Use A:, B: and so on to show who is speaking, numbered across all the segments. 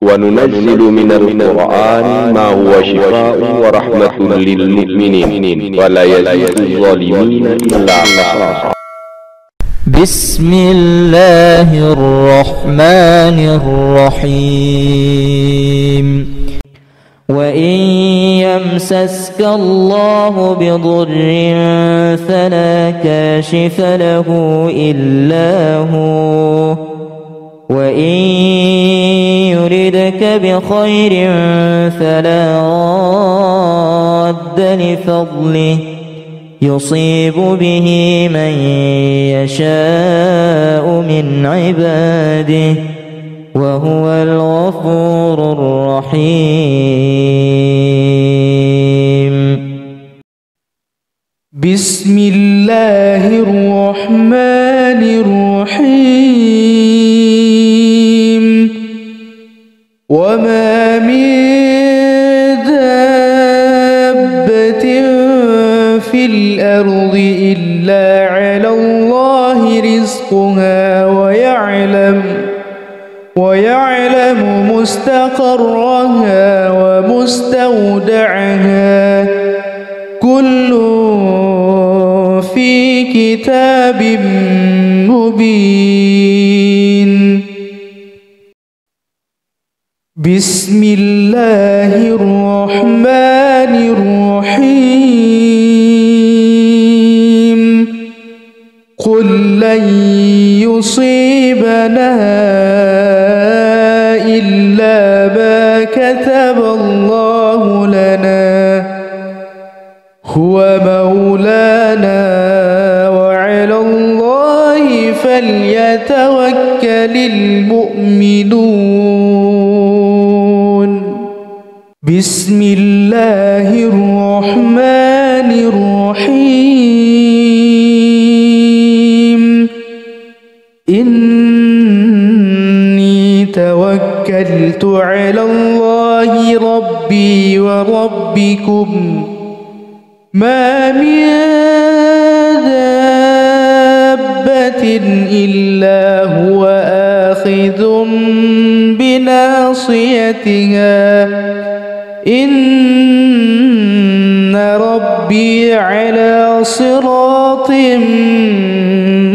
A: وننزل من القرآن ما هو شفاء ورحمة للمؤمنين ولا يزيد الظالمين إلا خسارا.
B: بسم الله الرحمن الرحيم. وإن يمسسك الله بضر فلا كاشف له إلا هو، وإن يردك بخير فلا راد لفضله يصيب به من يشاء من عباده وهو الغفور الرحيم.
C: بسم الله الرحمن الرحيم. وما من دابة في الأرض إلا على الله رزقها ويعلم مستقرها ومستودعها كل في كتاب مبين. بسم الله الرحمن الرحيم. قل لن يصيبنا إلا ما كتب الله لنا هو مولانا وعلى الله فليتوكل المؤمنون. بسم الله الرحمن الرحيم. إني توكلت على الله ربي وربكم ما من دابة إلا هو آخذ بناصيتها إن ربي على صراط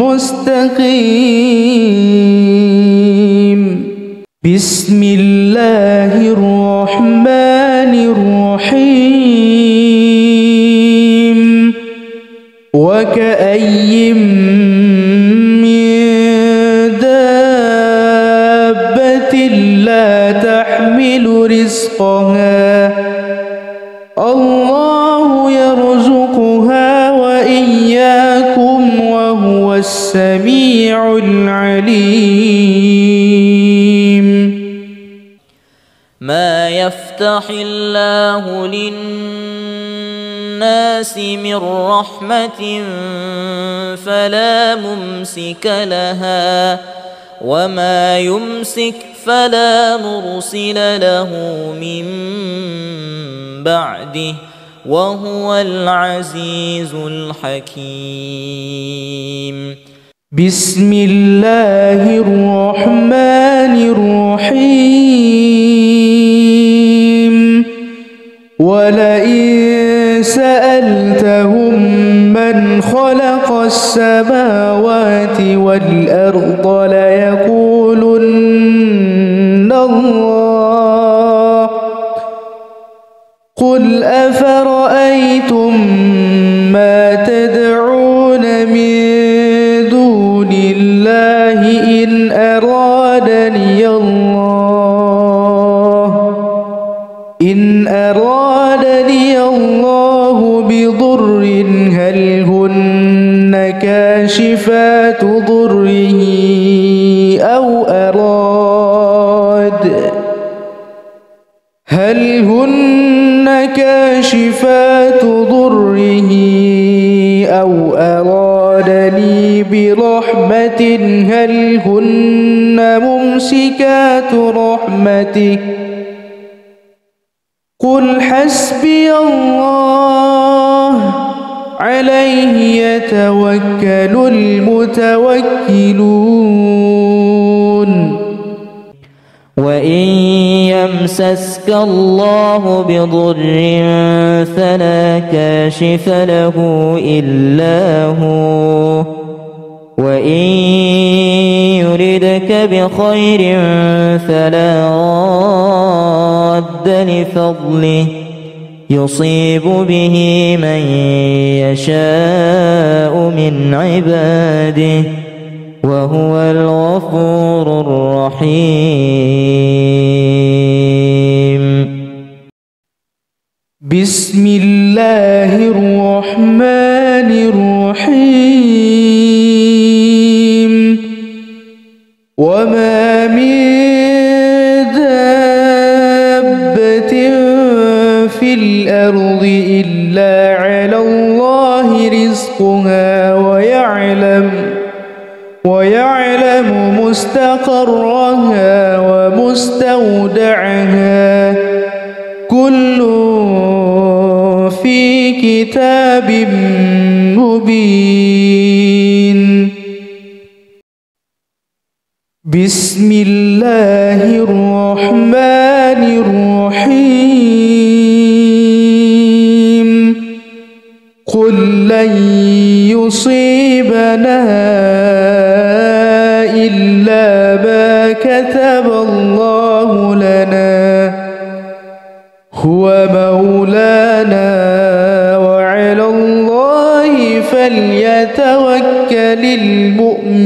C: مستقيم. بسم الله الرحمن الرحيم. وكأي من دابة لا تحمل رزقها الله يرزقها وإياكم وهو السميع العليم.
B: ما يفتح الله للناس من رحمة فلا ممسك لها وما يمسك فلا مرسل له من بعده وهو العزيز الحكيم.
C: بسم الله الرحمن الرحيم. ولئن سألتهم من خلق السماوات والأرض ليقولن الله قل أفرأيتم ما تدعون من دون الله إن أرادني الله بضر هل هن كاشفات ضره أو أرادني برحمة هل هن ممسكات رحمته قل حسبي الله عليه يتوكل المتوكلون.
B: وإن يمسسك الله بضر فلا كاشف له إلا هو وإن يردك بخير فلا راد لفضله يصيب به من يشاء من عباده وهو الغفور الرحيم.
C: بسم الله الرحمن الرحيم. وما من دابة في الأرض إلا على الله رزقها ويعلم مستقرها ومستودعها كل في كتاب مبين. بسم الله الرحمن الرحيم. قل لن يصيبنا إلا ما كتب الله لنا هو مولانا وعلى الله فليتوكل المؤمنون.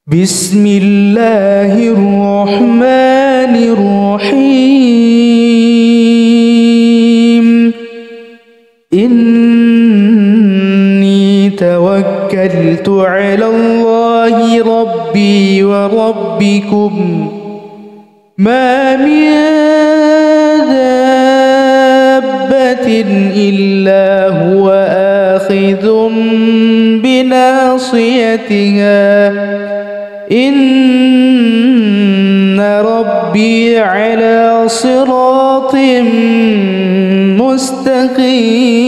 C: بسم الله الرحمن الرحيم. إني توكلت على الله ربي وربكم ما من دابة إلا هو آخذ بناصيتها إن ربي على صراط مستقيم.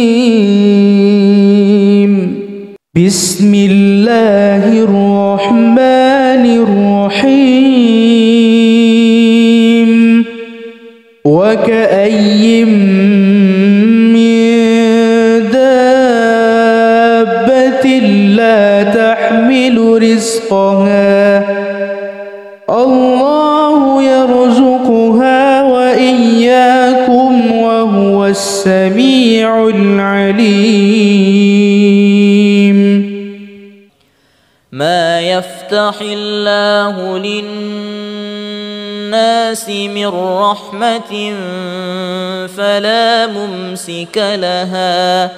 C: بسم الله الرحمن الرحيم. وكأي من دابة لا تحمل رزقها الله يرزقها وإياكم وهو السميع العليم.
B: ما يفتح الله للناس من رحمة فلا ممسك لها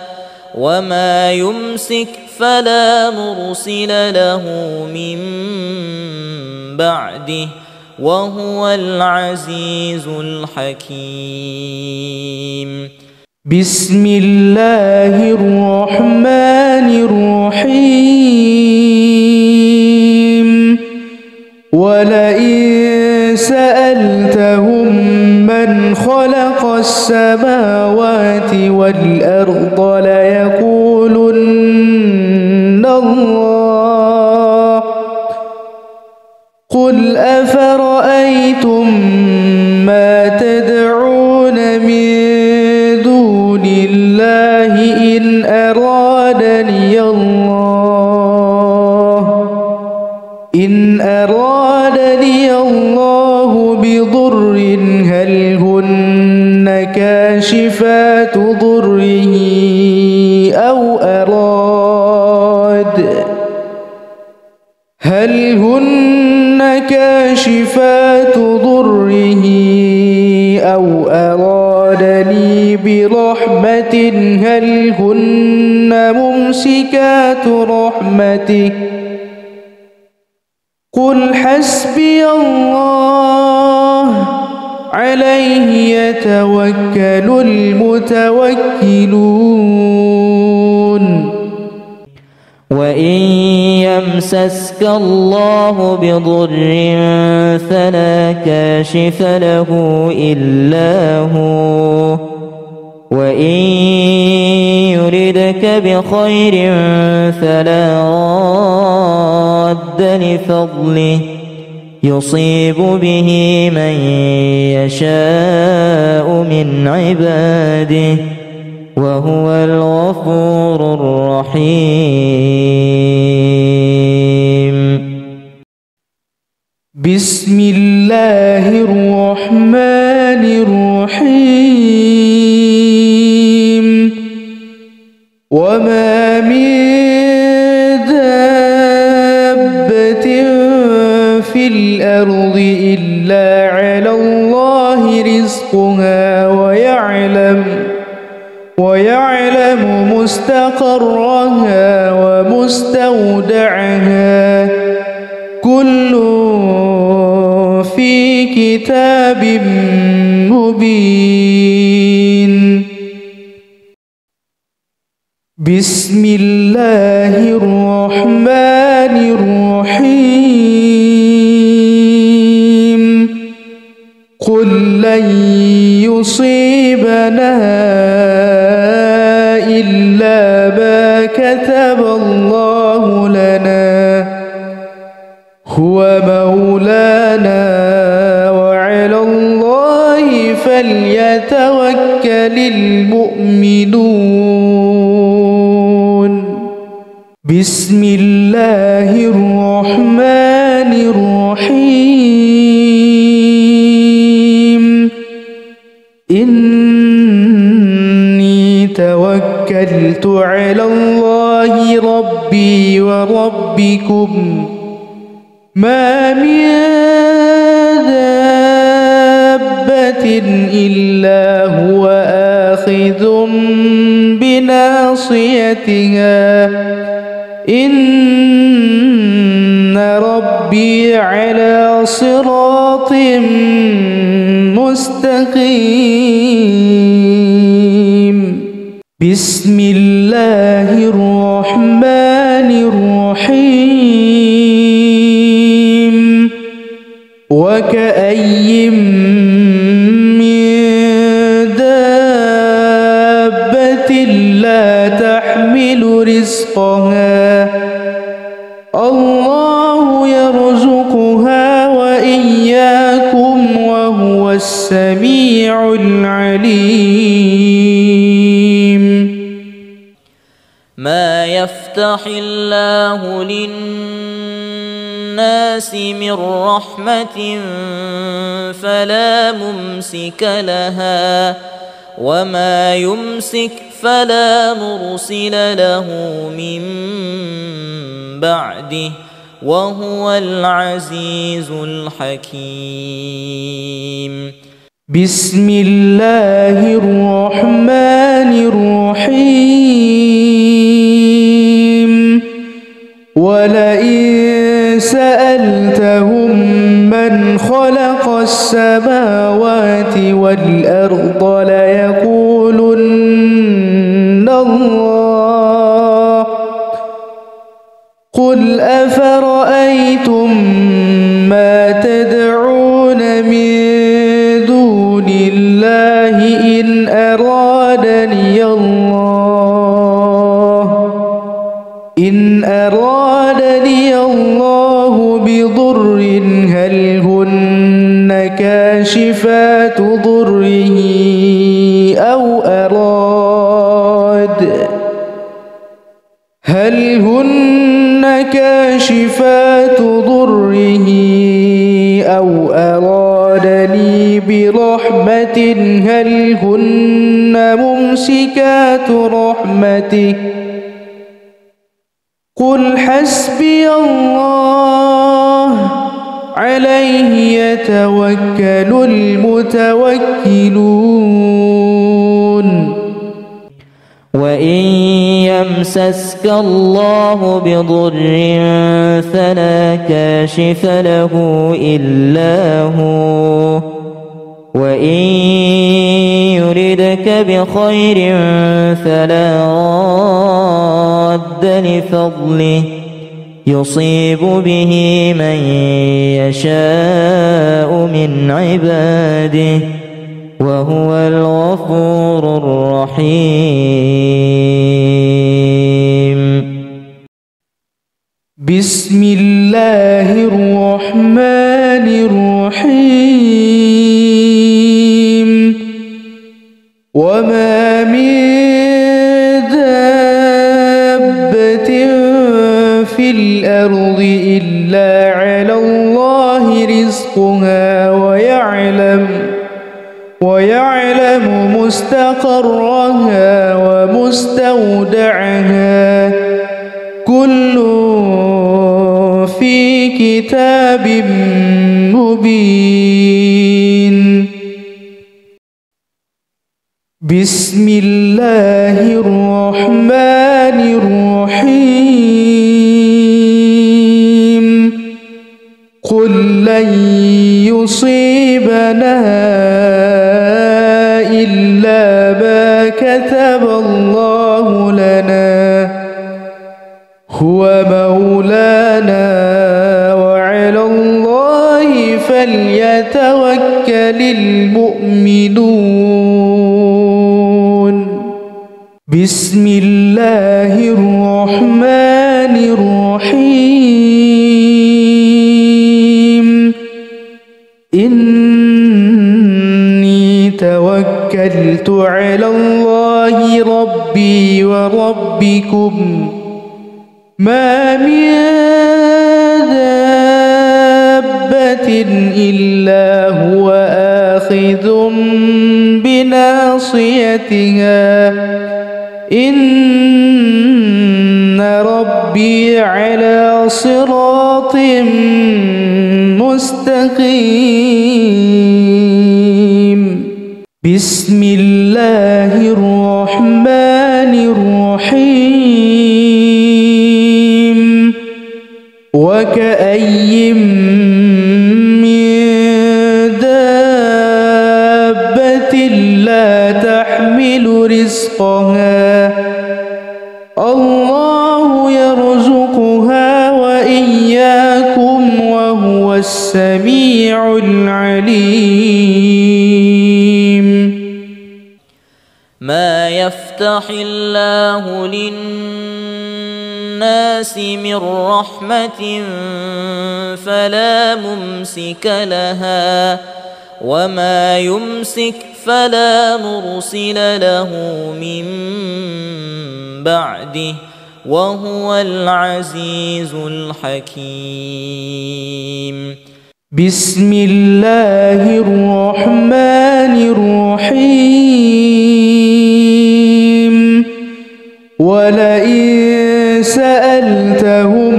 B: وما يمسك فلا مرسل له من بعده وهو العزيز الحكيم.
C: بسم الله الرحمن الرحيم. ولئن سألتهم من خلق السماوات والأرض ليقولن الله قل أفرأيتم ما تدعون من دون الله إن أرادني الله بضر هل هن كاشفات ضره أو أرادني برحمة هل هن ممسكات رحمته قل حسبي الله عليه يتوكل المتوكلون.
B: وإن يمسسك الله بضر فلا كاشف له إلا هو وإن يردك بخير فلا راد لفضله يصيب به من يشاء من عباده وهو الغفور الرحيم.
C: بسم الله الرحمن الرحيم. وما من دابة في الأرض إلا على الله رزقها ويعلم مستقرها ومستودعها كل في كتاب مبين. بسم الله الرحمن الرحيم. قل لن يصيبنا إلا ما كتب الله لنا هو مولانا وعلى الله فليتوكل المؤمنون. بسم الله الرحمن الرحيم. إني توكلت على الله ربي وربكم ما من دابة إلا هو آخذ بناصيتها إن ربي على صراط مستقيم. بسم الله الرحمن الرحيم. وكأي من دابة لا تحمل رزقها الله يرزقها وإياكم وهو السميع العليم.
B: ما يفتح الله للناس من رحمة فلا ممسك لها وما يمسك فلا مرسل له من بعده وهو العزيز الحكيم.
C: بسم الله الرحمن الرحيم. ولئن سألتهم من خلق السماوات والأرض ليقولن الله قل أفرأيتم ما تدعون من دون الله إن أرادني الله بضر هل هن كاشفات ضره أو أرادني برحمة هل هن ممسكات رحمته قل حسبي الله عليه يتوكل المتوكلون.
B: وإن يمسسك الله بضر فلا كاشف له إلا هو وإن يردك بخير فلا راد لفضله يصيب به من يشاء من عباده وهو الغفور الرحيم.
C: بسم الله الرحمن الرحيم. وما من دابة في الأرض إلا على الله رزقها ويعلم مستقرها ومستودعها كل في كتاب مبين. بسم الله الرحمن الرحيم. قل لن يصيبنا إلا ما كتب الله لنا هو مولانا وعلى الله فليتوكل المؤمنون. بسم الله الرحمن الرحيم. إني توكلت على الله ربي وربكم ما من دابة إلا هو آخذ بناصيتها إن ربي على صراط مستقيم. بسم الله الرحمن الرحيم. وكأي من دابة لا تحمل رزقها الله يرزقها وإياكم وهو السميع العليم.
B: ما يفتح الله للناس من رحمة فلا ممسك لها وما يمسك فلا مرسل له من بعده وهو العزيز الحكيم.
C: بسم الله الرحمن الرحيم. ولئن سألتهم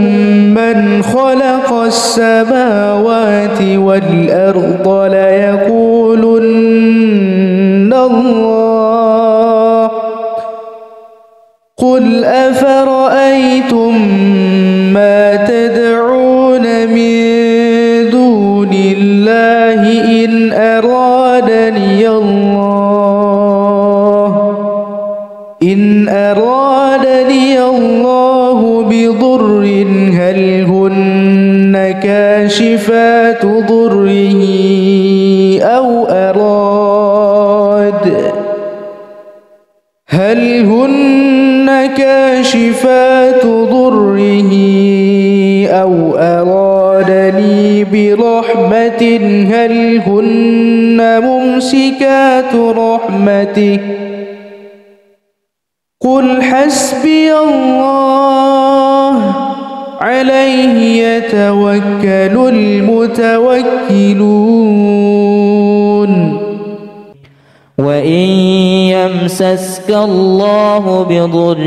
C: من خلق السماوات والأرض ليقولن الله قل أفرأيتم ما تدعون من دون الله إن أرادني الله بضر هل هن كاشفات ضره أو أرادني برحمة هل هن ممسكات رحمته قل حسبي الله عليه يتوكل المتوكلون.
B: وإن يمسسك الله بضر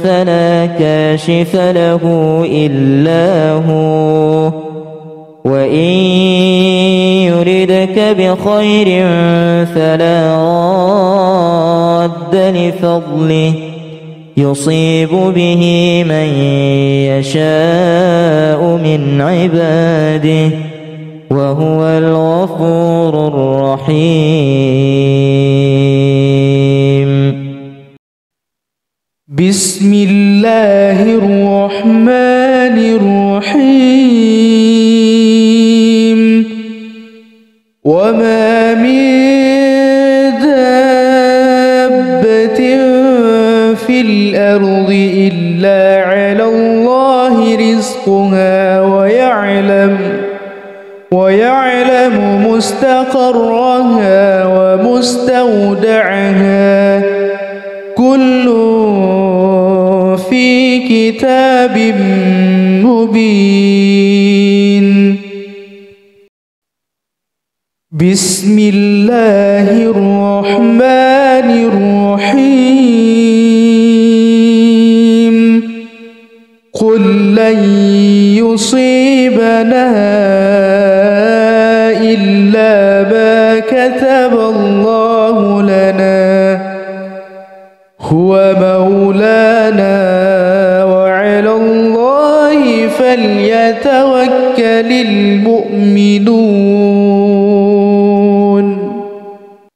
B: فلا كاشف له إلا هو وإن يردك بخير فلا راد لفضله يصيب به من يشاء من عباده وهو الغفور الرحيم.
C: بسم الله الرحمن الرحيم. وما من ويعلم مستقرها ومستودعها كل في كتاب مبين. بسم الله الرحمن الرحيم. قل لن يصيبنا إلا ما كتب الله لنا هو مولانا وعلى الله فليتوكل المؤمنون.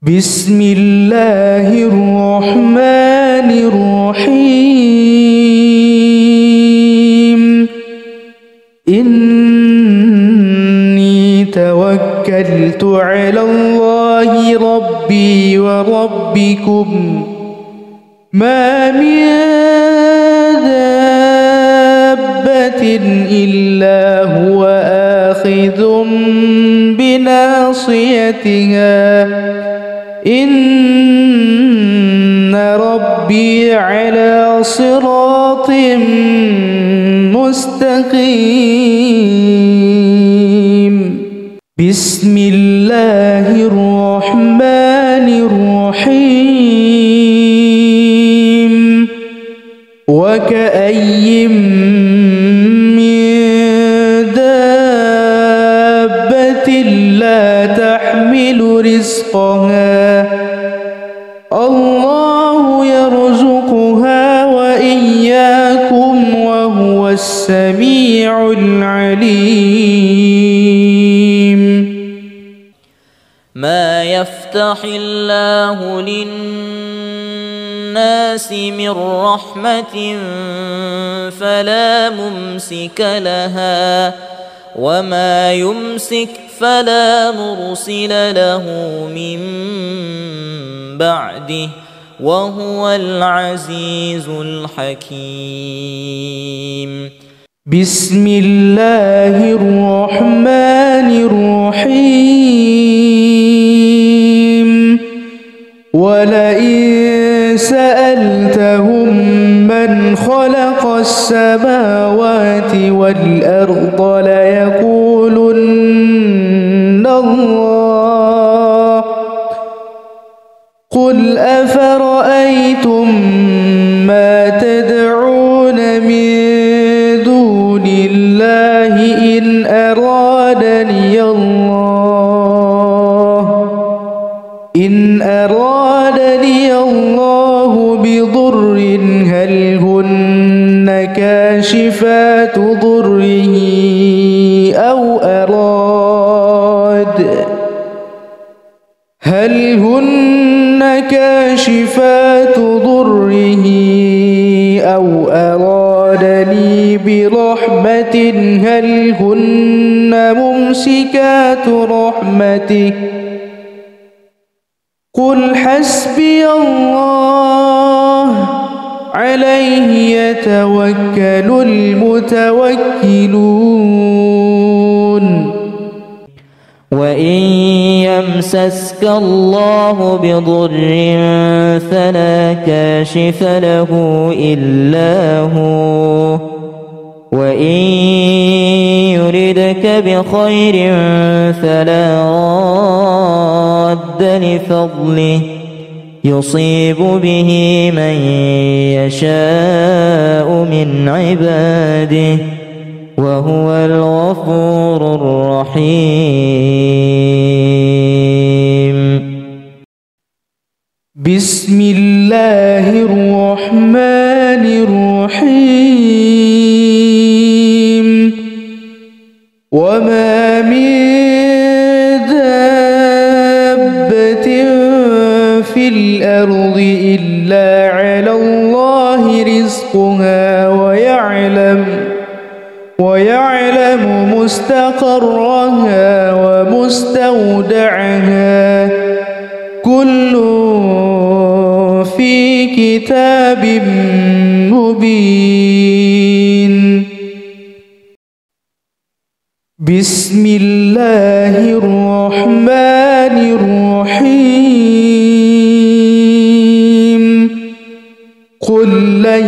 C: بسم الله الرحمن الرحيم. إني توكلت على الله ربي وربكم ما من دابة إلا هو آخذ بناصيتها إن ربي على صراط مستقيم. بسم الله الرحمن الرحيم. وكأي من دابة لا تحمل رزقها الله يرزقها وإياكم وهو السميع العليم.
B: ما يفتح الله للناس من رحمة فلا ممسك لها وما يمسك فلا مرسل له من بعده وهو العزيز الحكيم.
C: بسم الله الرحمن الرحيم. ولئن سألتهم من خلق السماوات والأرض ليقولن الله قل أفرأيتم ما تدعون من دون الله إن أرادني الله بضر هل هن كاشفات ضره أو أرادني برحمة هل هن ممسكات رحمته قل حسبي الله عليه يتوكل المتوكلون.
B: وإن يمسسك الله بضر فلا كاشف له إلا هو وإن يردك بخير فلا راد لفضله يصيب به من يشاء من عباده وهو الغفور الرحيم.
C: بسم الله الرحمن الرحيم. وما من دابة في الأرض إلا على الله رزقها ويعلم مستقرها ومستودعها كل في كتاب مبين. بسم الله الرحمن الرحيم قل لن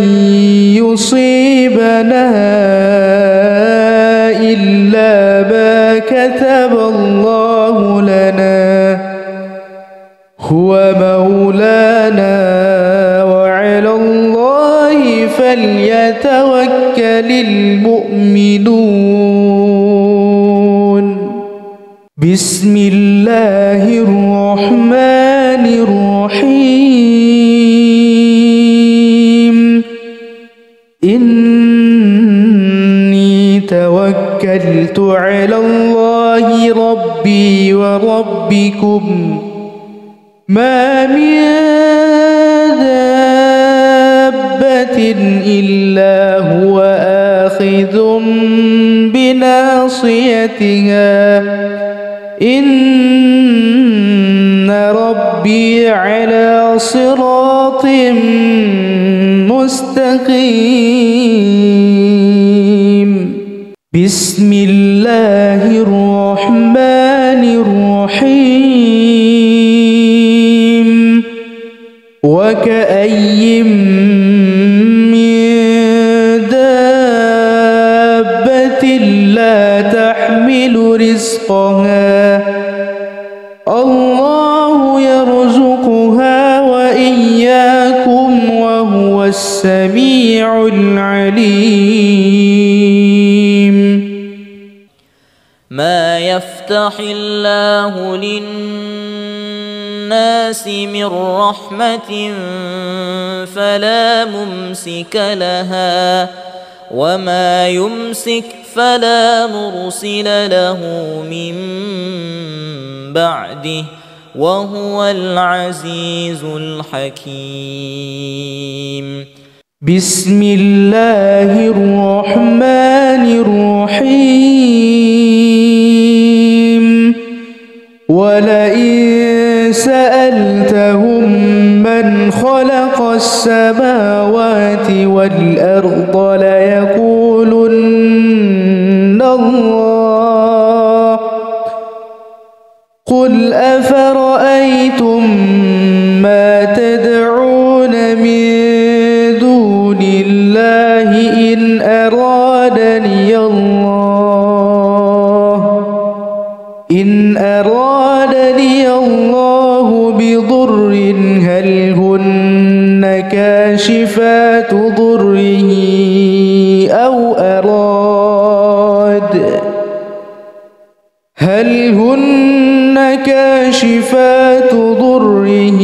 C: يصيبنا إلا ما كتب الله لنا هو مولانا وعلى الله فليتوكل المؤمنون بسم الله الرحمن الرحيم إني توكلت على الله ربي وربكم ما من دابة إلا هو آخذ بناصيتها إن ربي على صراط مستقيم بسم الله الرحمن الرحيم وكأي من دابة لا تحمل رزقها الله يرزقها وإياكم وهو السميع العليم
B: ما يفتح الله للناس من رحمة فلا ممسك لها وما يمسك فلا مرسل له من بعده وهو العزيز الحكيم
C: بسم الله الرحمن الرحيم ولئن سألتهم من خلق السماوات والأرض ليقولن الله قل أفرأيتم ما تدعون من دون الله إن أرادني الله بضر هل هن كاشفات ضره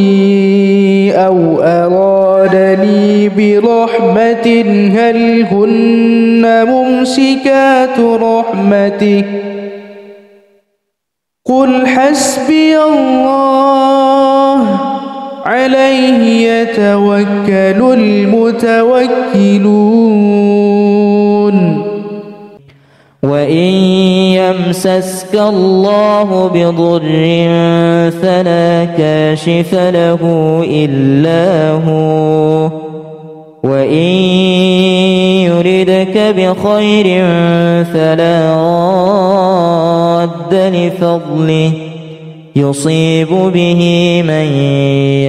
C: أو أرادني برحمة هل هن ممسكات رحمته قل حسبي الله عليه يتوكل المتوكلون
B: وإن يمسسك الله بضر فلا كاشف له إلا هو وإن يردك بخير فلا راد لفضله يصيب به من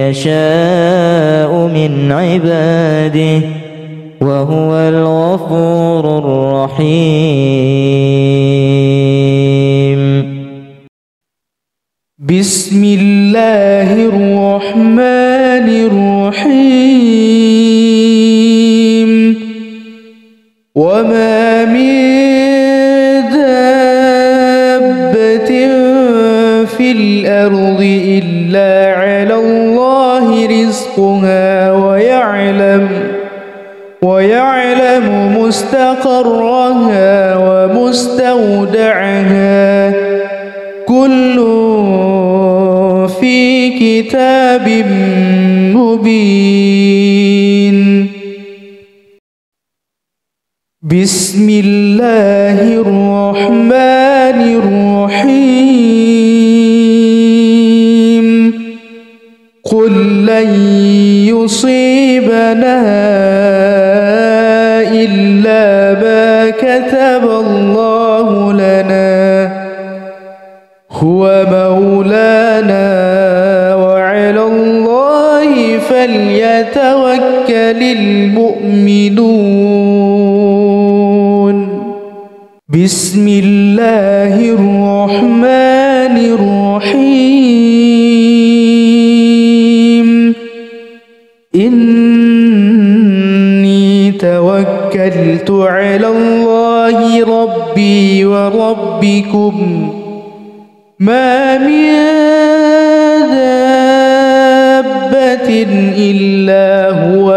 B: يشاء من عباده وهو الغفور الرحيم
C: بسم الله الرحمن الرحيم وما من دابة في الأرض إلا على الله رزقها ويعلم مستقرها ومستودعها كل في كتاب مبين بسم الله الرحمن الرحيم قل لن يصيبنا إلا ما كتب الله لنا هو مولانا وعلى الله فليتوكل المؤمنون بسم الله الرحمن الرحيم إني توكلت على الله ربي وربكم ما من دابة إلا هو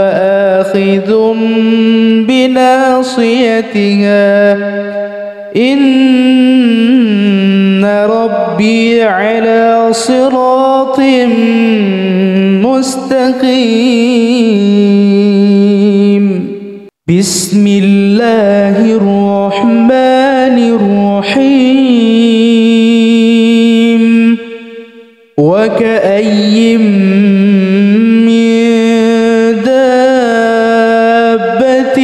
C: آخذ بناصيتها إن ربي على صراط مستقيم بسم الله الرحمن الرحيم وكأي من دابة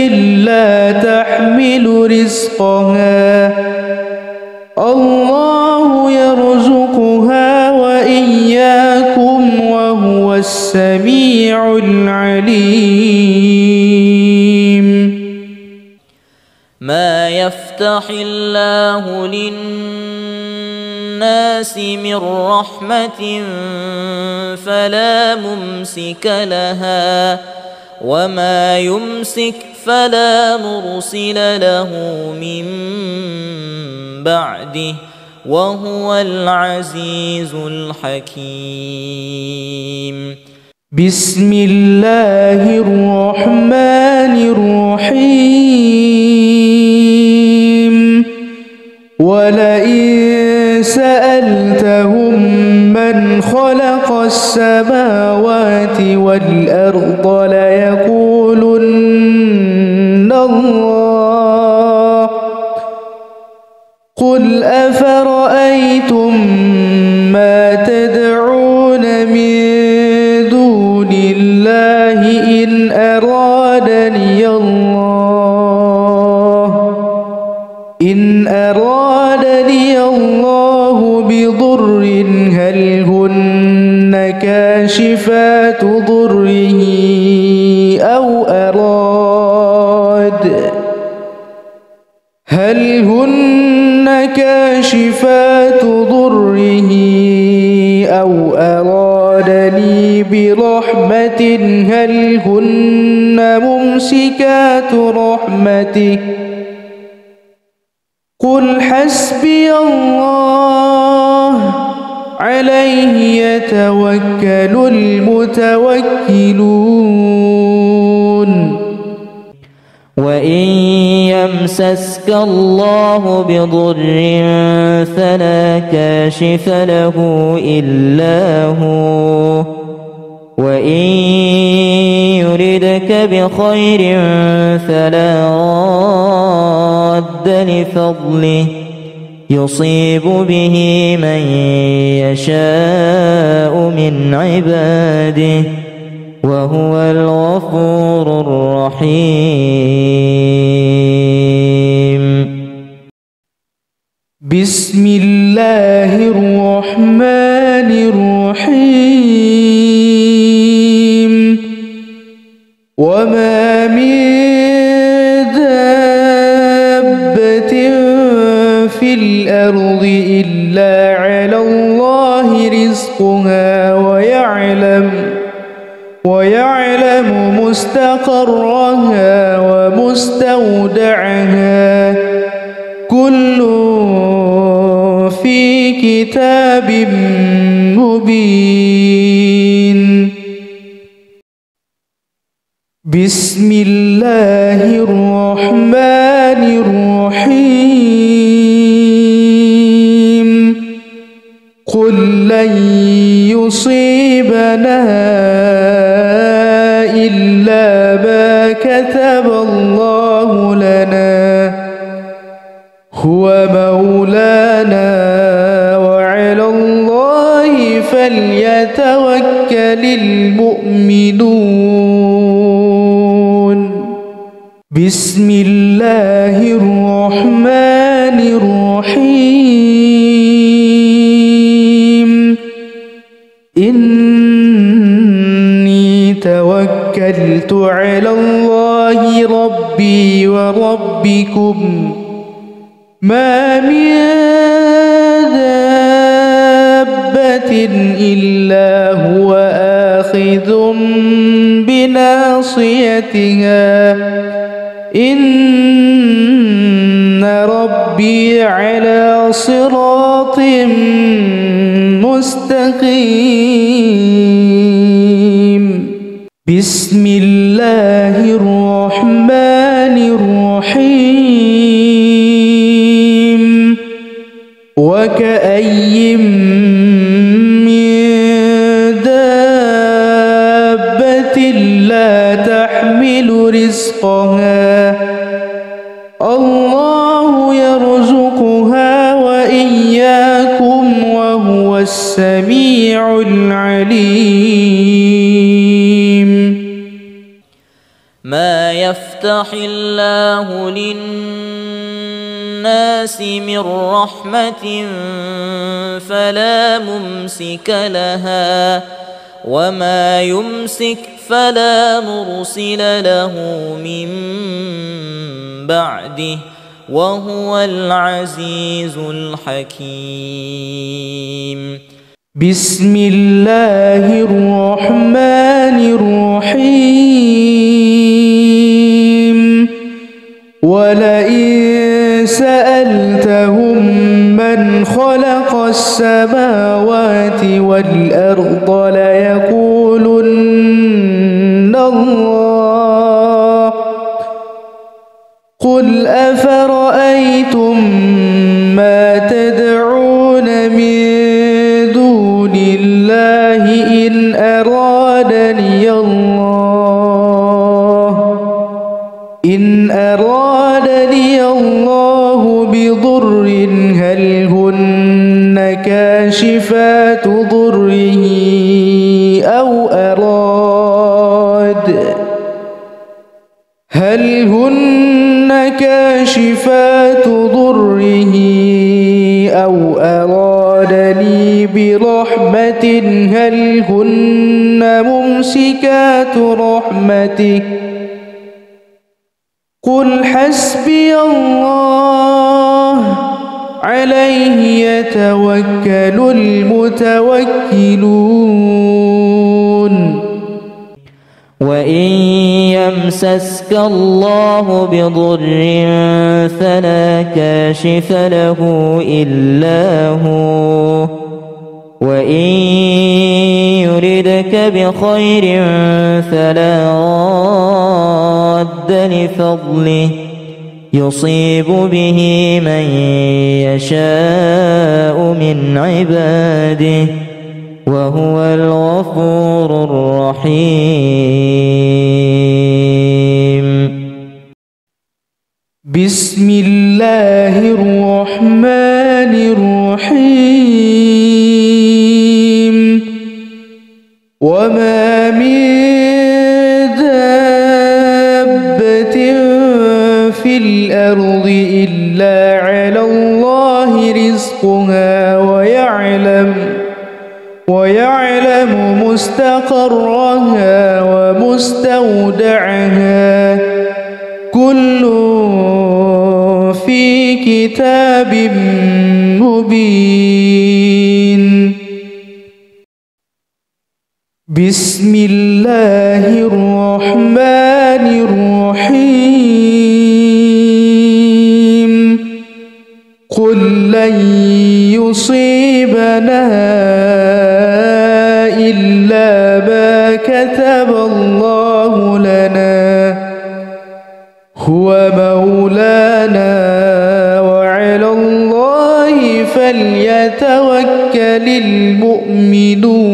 C: لا تحمل رزقها الله يرزقها وإياكم وهو السميع العليم
D: ما يفتح الله للناس من رحمة فلا ممسك لها وما يمسك فلا مرسل له من بعده وهو العزيز الحكيم
C: بسم الله الرحمن الرحيم ولئن سألتهم من خلق السماوات والأرض ليقولن الله قل أفرأيتم ما تدعون من دون الله إن أرادني الله بضر هل هن كاشفات ضره أو أرادني برحمة هل هن ممسكات رحمته قل حسبي الله عليه يتوكل المتوكلون
B: وإن يمسسك الله بضر فلا كاشف له إلا هو وإن يردك بخير فلا راد لفضله يصيب به من يشاء من عباده وهو الغفور الرحيم
C: بسم الله الرحمن الرحيم وما من دابة في الأرض إلا على الله رزقها ويعلم مستقرها ومستودعها كل في كتاب مبين بسم الله الرحمن الرحيم قل لن يصيبنا إلا ما كتب الله لنا هو مولانا وعلى الله فليتوكل المؤمنون بسم الله الرحمن الرحيم توكلت على الله ربي وربكم ما من دابة إلا هو آخذ بناصيتها إن ربي على صراط مستقيم. بسم الله الرحمن الرحيم. وكأي من دابة لا تحمل رزقها الله يرزقها وإياكم وهو السميع العليم.
D: ما يفتح الله للناس من رحمة فلا ممسك لها وما يمسك فلا مرسل له من بعده وهو العزيز الحكيم.
C: بسم الله الرحمن الرحيم. ولئن سألتهم من خلق السماوات والأرض ليقولن الله قل أفرأيتم ما تدعون من دون الله إن أرادني الله بضر هل هن كاشفات ضره أو أرادني برحمة هل هن ممسكات رحمته قل حسبي الله عليه يتوكل المتوكلون.
B: وإن يمسسك الله بضر فلا كاشف له إلا هو وإن يردك بخير فلا راد لفضله يصيب به من يشاء من عباده وهو الغفور الرحيم.
C: بسم الله الرحمن الرحيم. وما من دابة في الأرض إلا على الله رزقها ويعلم مستقرها ومستودعها كل في كتاب مبين. بسم الله الرحمن الرحيم. قل لن يصيبنا إلا ما كتب الله لنا هو مولانا وعلى الله فليتوكل المؤمنون.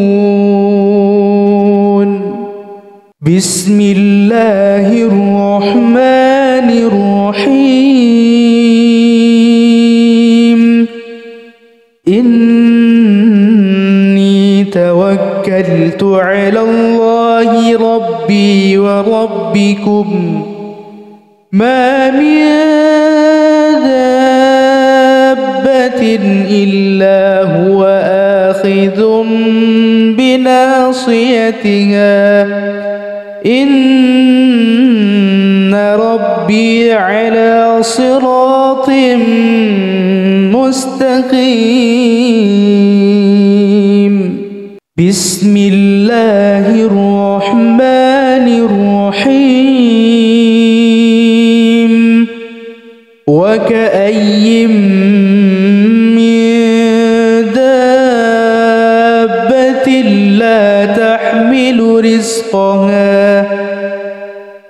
C: بسم الله الرحمن الرحيم. إني توكلت على الله ربي وربكم ما من دابة إلا هو آخذ بناصيتها إن ربي على صراط مستقيم. بسم الله الرحمن الرحيم. وكأي من دابة لا تحمل رزقها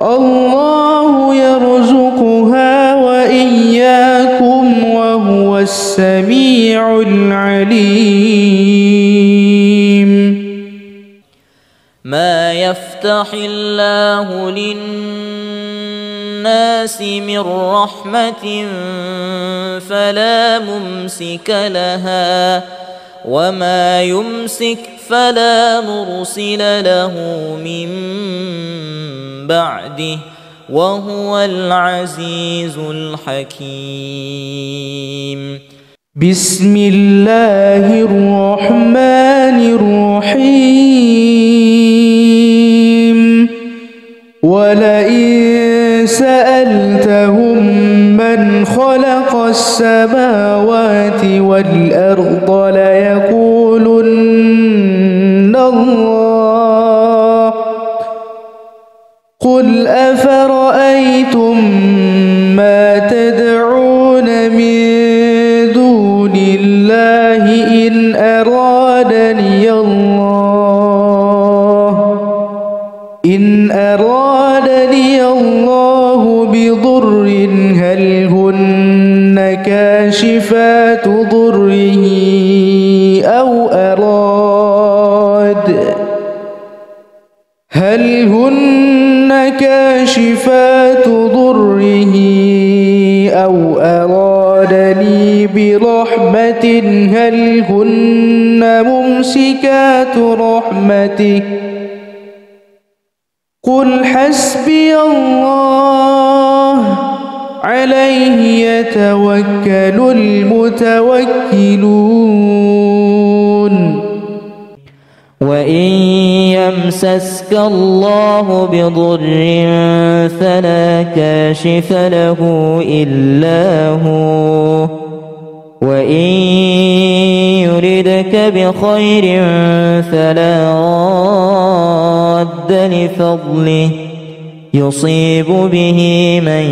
C: الله يرزقها وإياكم وهو السميع العليم.
D: ما يفتح الله للناس من رحمة فلا ممسك لها وما يمسك فلا مرسل له من بعده وهو العزيز الحكيم.
C: بسم الله الرحمن الرحيم. ولئن سألتهم من خلق السماوات والأرض ليقولن الله. قل أفرأيتم ما تدعون من دون الله إن أرادني الله بضر هل هن كاشفات ضره أو أرادني برحمة هل هن ممسكات رحمته. قل حسبي الله عليه يتوكل المتوكلون.
B: وإن يمسسك الله بضر فلا كاشف له إلا هو وإن يردك بخير فلا راد لفضله يصيب به من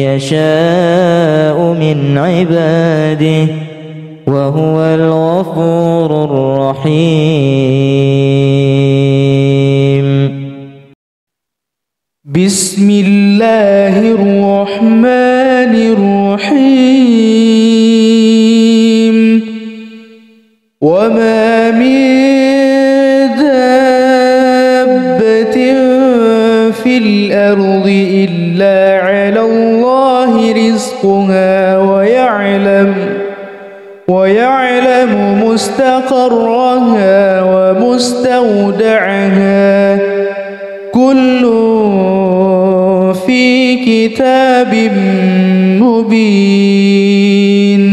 B: يشاء من عباده وهو الغفور الرحيم.
C: بسم الله الرحمن الرحيم. وما من دابة في الأرض إلا على الله رزقها ويعلم مستقرها ومستودعها كل في كتاب مبين.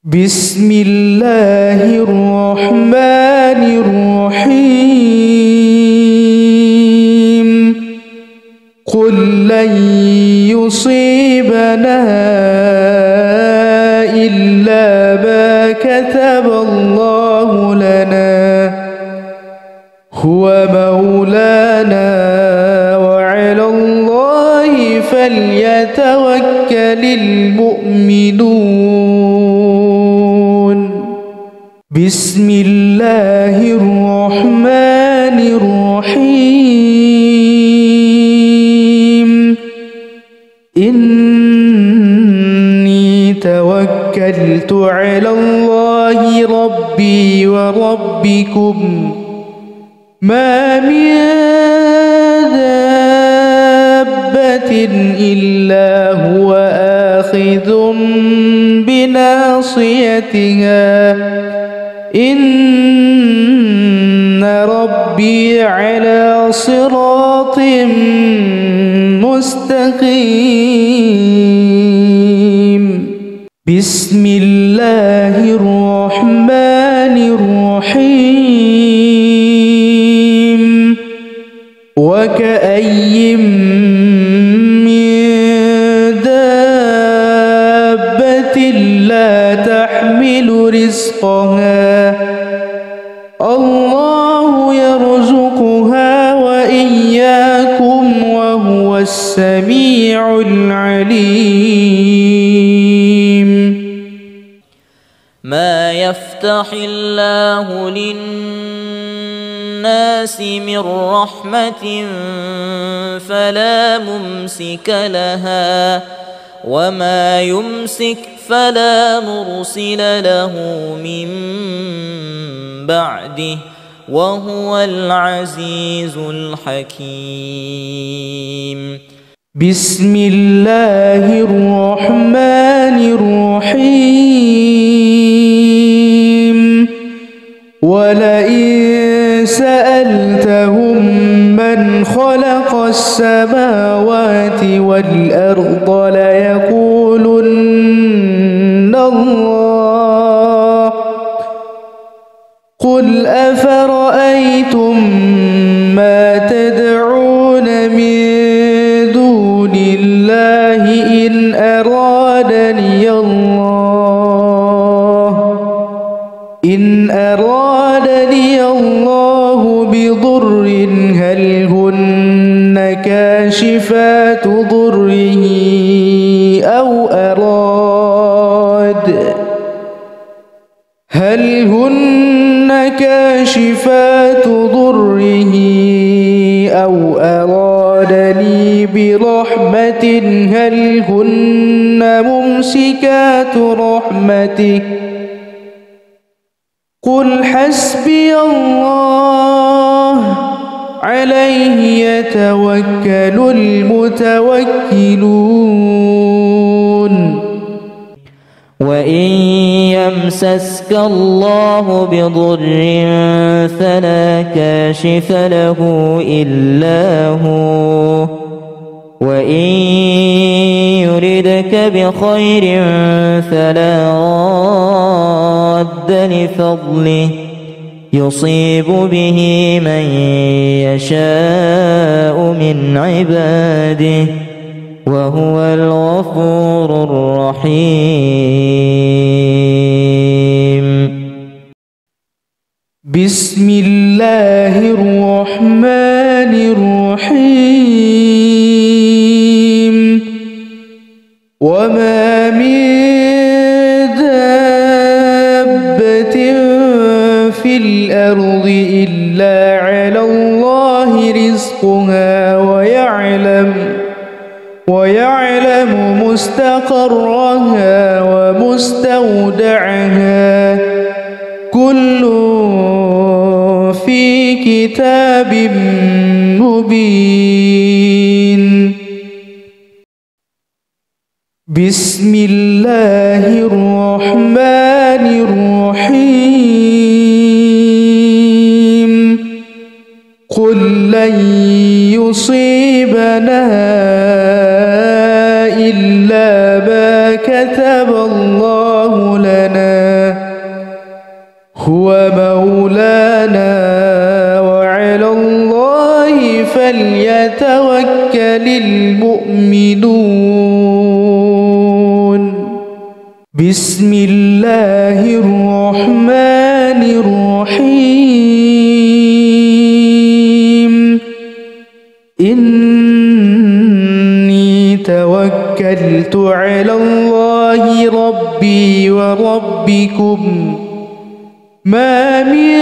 C: بسم الله الرحمن الرحيم. قل لن يصيبنا إلا ما كتب الله لنا هو مولانا وعلى الله فليتوكل المؤمنون. بسم الله الرحمن الرحيم. إني توكلت على الله ربي وربكم ما من دابة إلا هو آخذ بناصيتها إن ربي على صراط مستقيم. بسم الله الرحمن الرحيم. لا تحمل رزقها الله يرزقها وإياكم وهو السميع العليم.
D: ما يفتح الله للناس من رحمة فلا ممسك لها وما يمسك فلا مرسل له من بعده وهو العزيز الحكيم.
C: بسم الله الرحمن الرحيم. ولئن سألتهم من خلق السماوات والأرض ليقولن الله قل أفرأيتم ما تدعون من دون الله إن أرادني الله بضر هل هن كاشفات ضره أو أرادني برحمة هل هن ممسكات رحمته قل حسبي الله عليه يتوكل المتوكلون.
B: وإن يمسسك الله بضر فلا كاشف له إلا هو وإن يردك بخير فلا راد لفضله يصيب به من يشاء من عباده وهو الغفور الرحيم.
C: بسم الله الرحمن الرحيم. وما من دابة في الأرض إلا على الله رزقها ويعلم مستقرها ومستودعها كل في كتاب مبين. بسم الله الرحمن الرحيم. قل لن يصيبنا إلا ما كتب الله لنا هو مولانا وعلى الله فليتوكل المؤمنون. بسم الله الرحمن الرحيم. إني توكلت على الله ربي وربكم ما من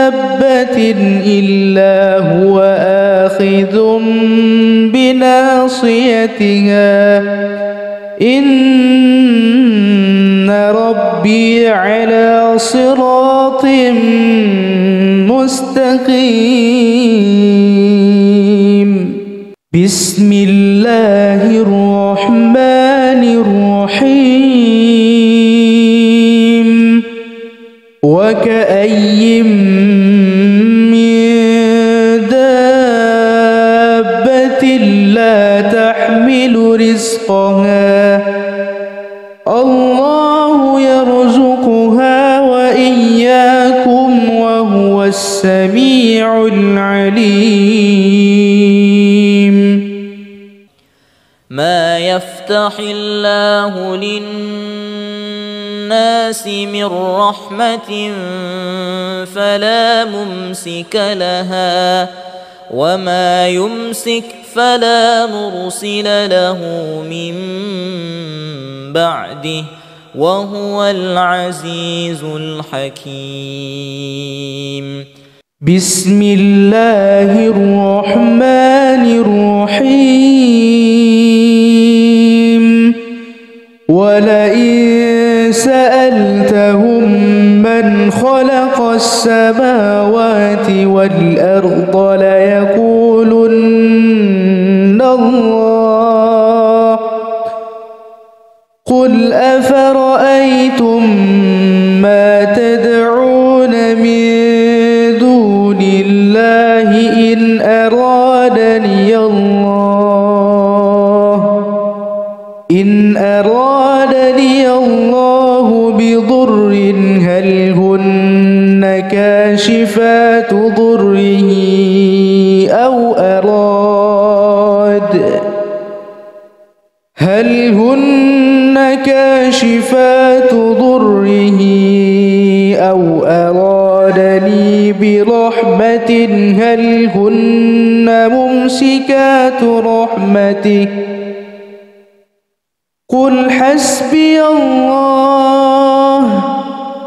C: دابة إلا هو آخذ بناصيتها إن ربي على صراط مستقيم. بسم الله الرحمن الرحيم. وكأي من دابة لا تحمل رزقها الله يرزقها وإياكم وهو السميع العليم.
D: ما يفتح يفتح الله للناس من رحمة فلا ممسك لها وما يمسك فلا مرسل له من بعده وهو العزيز الحكيم.
C: بسم الله الرحمن الرحيم. ولئن سألتهم من خلق السماوات والأرض ليقولن الله. قل أفرأيتم ما تدعون من دون الله إن أرادني الله بضر هل هن كاشفات ضره أو أرادني برحمة هل هن ممسكات رحمته. قل حسبي الله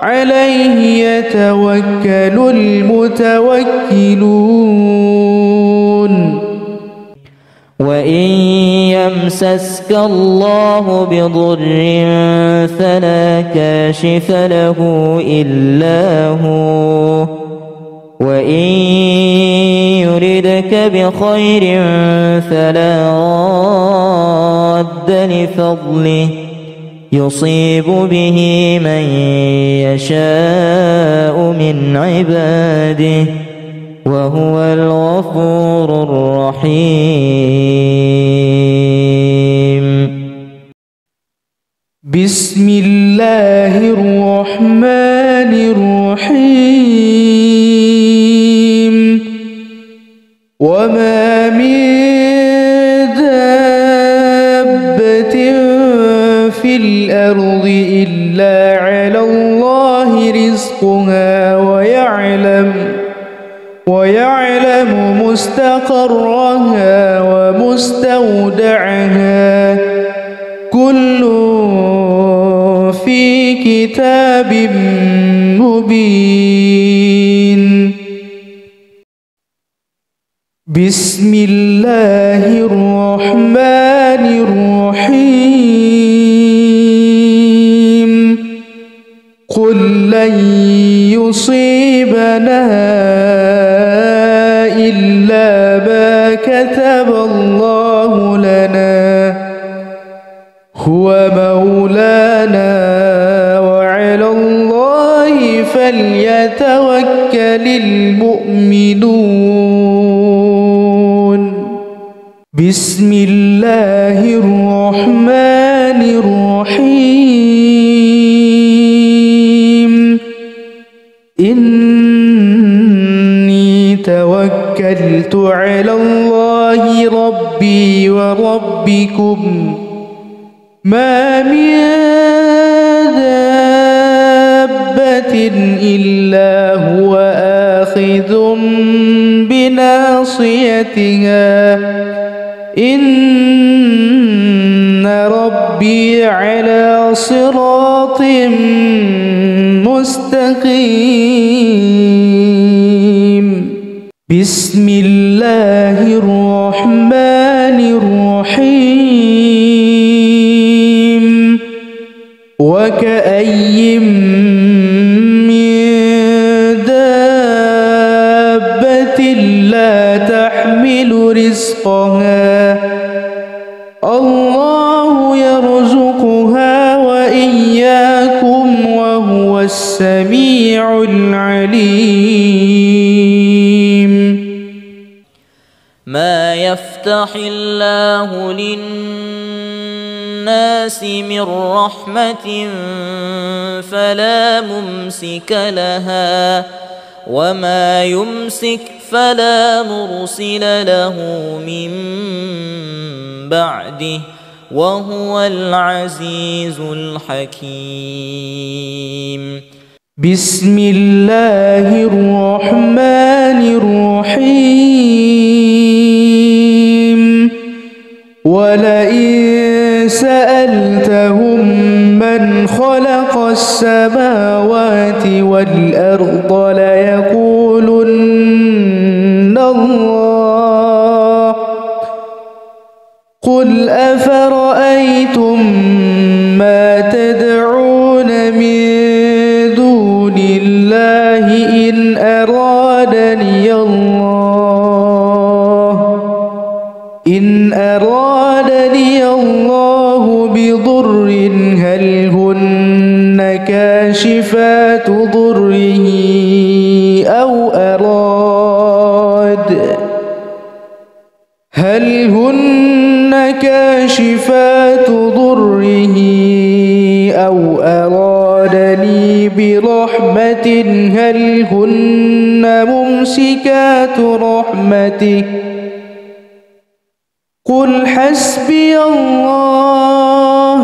C: عليه يتوكل المتوكلون.
B: وإن يمسسك الله بضر فلا كاشف له إلا هو وإن يردك بخير فلا راد لفضله يصيب به من يشاء من عباده وهو الغفور الرحيم.
C: بسم الله الرحمن الرحيم. وما من دابة في الأرض إلا على الله رزقها ويعلم مستقرها ومستودعها كل في كتاب مبين. بسم الله الرحمن الرحيم. قل لن يصيبنا إلا ما كتب الله لنا هو مولانا وعلى الله فليتوكل المؤمنون. بسم الله الرحمن الرحيم. إني توكلت على الله ربي وربكم ما من دابة إلا هو آخذ بناصيتها إن ربي على صراط مستقيم. بسم الله الرحمن الرحيم. وكأي من دابة لا تحمل رزقها الله يرزقها وإياكم وهو السميع العليم.
D: ما يفتح الله للناس من رحمة فلا ممسك لها وما يمسك فلا مرسل له من بعده وهو العزيز الحكيم.
C: بسم الله الرحمن الرحيم. ولئن سألتهم من خلق السماوات والأرض ليقولن الله. قل أفرأيتم ما تدعون من دون الله إن أرادني الله بضر هل هن كاشفات ضره أو أرادني برحمة هل هن ممسكات رحمته. قل حسبي الله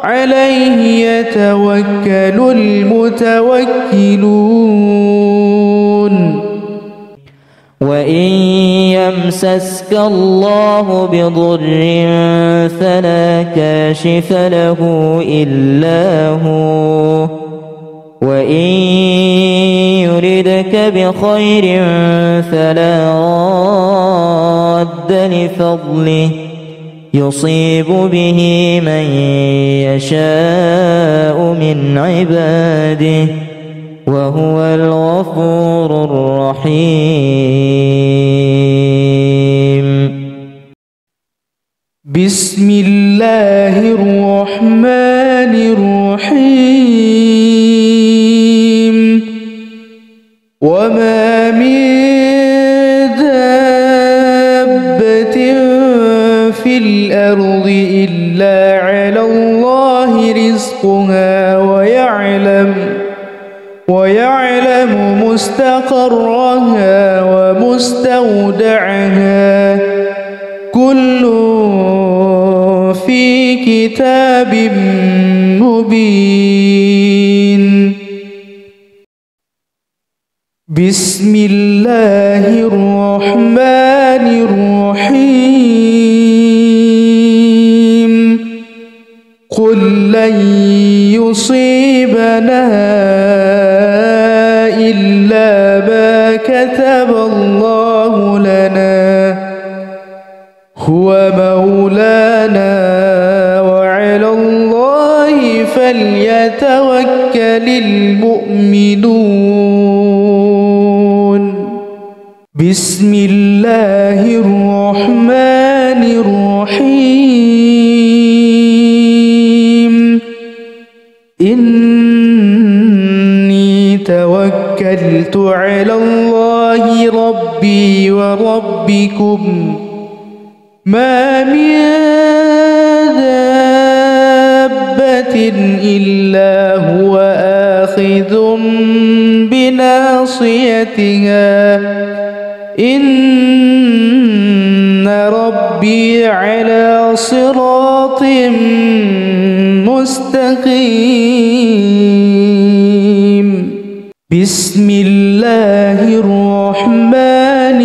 C: عليه يتوكل المتوكلون.
B: وإن يمسسك الله بضر فلا كاشف له إلا هو، وإن يردك بخير فلا راد لفضله يصيب به من يشاء من عباده وهو الغفور الرحيم.
C: بسم الله الرحمن الرحيم. وما من دابة في الأرض إلا على الله رزقها ويعلم مستقرها ومستودعها كل في كتاب مبين. بسم الله الرحمن الرحيم. قل لن يصيبنا إلا ما كتب الله لنا هو مولانا وعلى الله فليتوكل المؤمنون. بسم الله الرحمن الرحيم. إني توكلت على الله ربي وربكم ما من دابة إلا هو آخذ بناصيتها إن ربي على صراط مستقيم. بسم الله الرحمن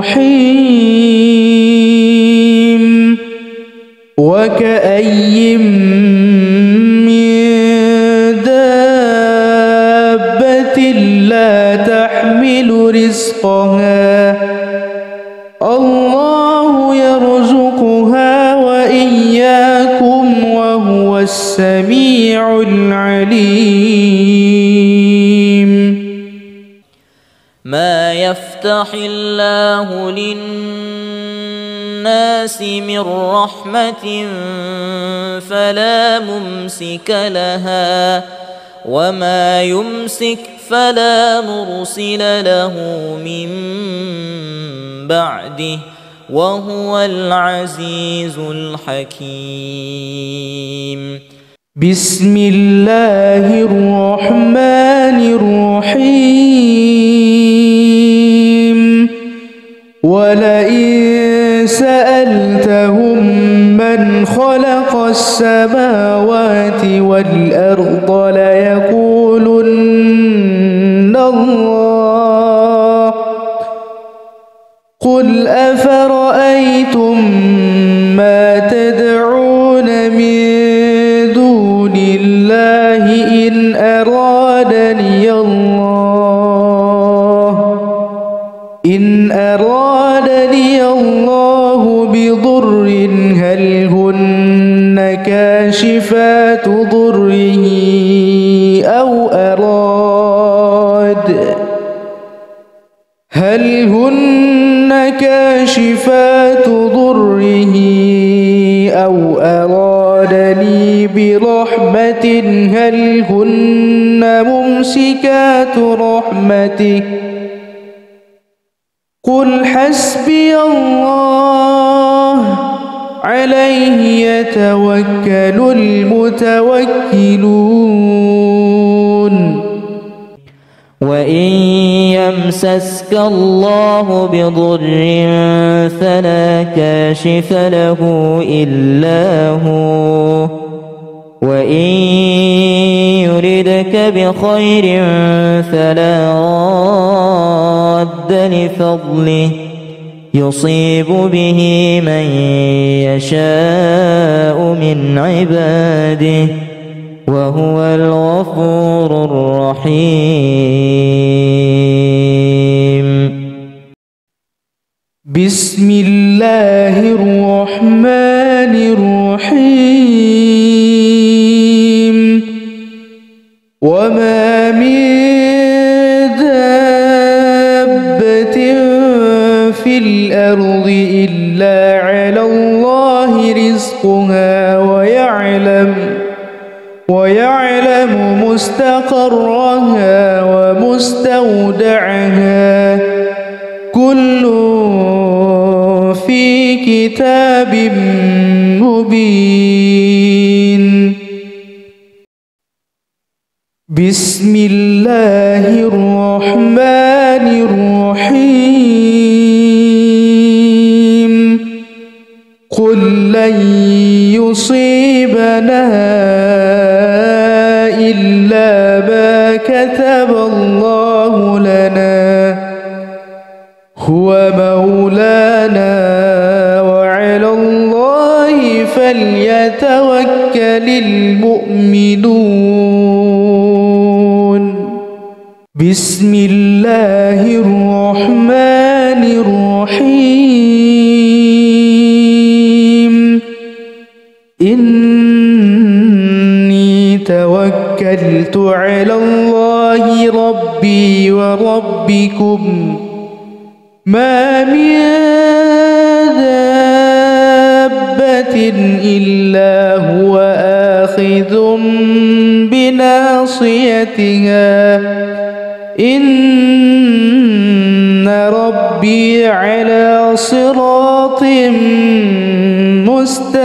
C: الرحيم. وكأي من دابة لا تحمل رزقها الله يرزقها وإياكم وهو السميع العليم.
D: ما يفتح الله للناس من رحمة فلا ممسك لها وما يمسك فلا مرسل له من بعده وهو العزيز الحكيم.
C: بسم الله الرحمن الرحيم. ولئن سألتهم من خلق السماوات والأرض ليقولن الله. قل أفرأيتم ما تدعون من دون الله إن أرادني الله بضر هل هن كاشفات ضره أو أرادني برحمة هل هن ممسكات رحمته. قل حسبي الله عليه يتوكل المتوكلون.
B: وإن يمسسك الله بضر فلا كاشف له إلا هو، وإن يردك بخير فلا راد لفضله يصيب به من يشاء من عباده وهو الغفور الرحيم.
C: بسم الله الرحمن الرحيم. وما من دابة في الأرض إلا على الله رزقها ويعلم مستقرها ومستودعها كل في كتاب مبين. بسم الله الرحمن الرحيم. قل لن يصيبنا إلا ما كتب الله لنا هو مولانا وعلى الله فليتوكل المؤمنون. بسم الله الرحمن الرحيم. إني توكلت على الله ربي وربكم ما من دابة إلا هو آخذ بناصيتها إن ربي على صراط مستقيم.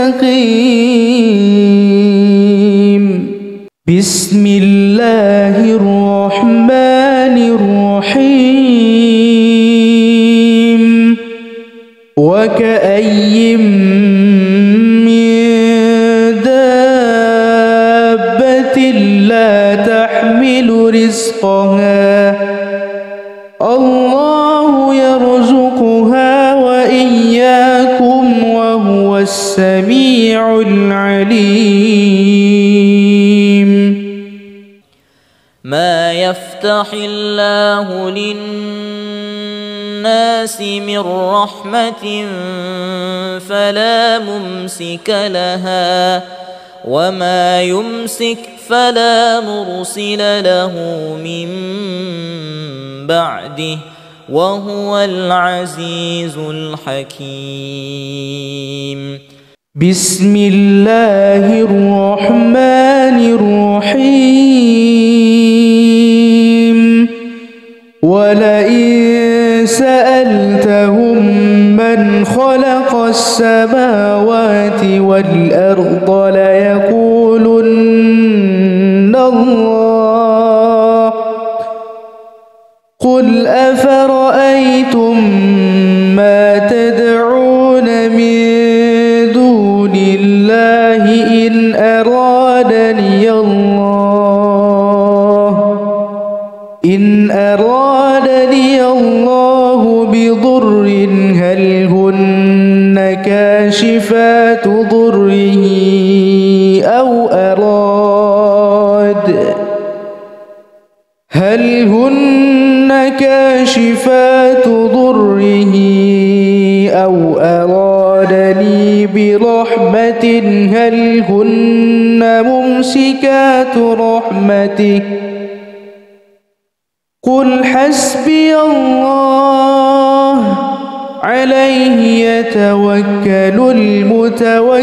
C: بسم الله الرحمن الرحيم. وكأي من دابة لا تحمل رزقها الله يرزقها وإياكم وهو السميع العليم.
D: ما يفتح الله للناس من رحمة فلا ممسك لها وما يمسك فلا مرسل له من بعده وهو العزيز الحكيم.
C: بسم الله الرحمن الرحيم. ولئن سألتهم من خلق السماوات والأرض ليقولن الله. قل أفرأيتم ما تدعون من دون الله إن أرادني الله بضر هل هن كاشفات ضره أو أرادني برحمة هل هن ممسكات رحمته قل حسبي الله عليه يتوكل المتوكلون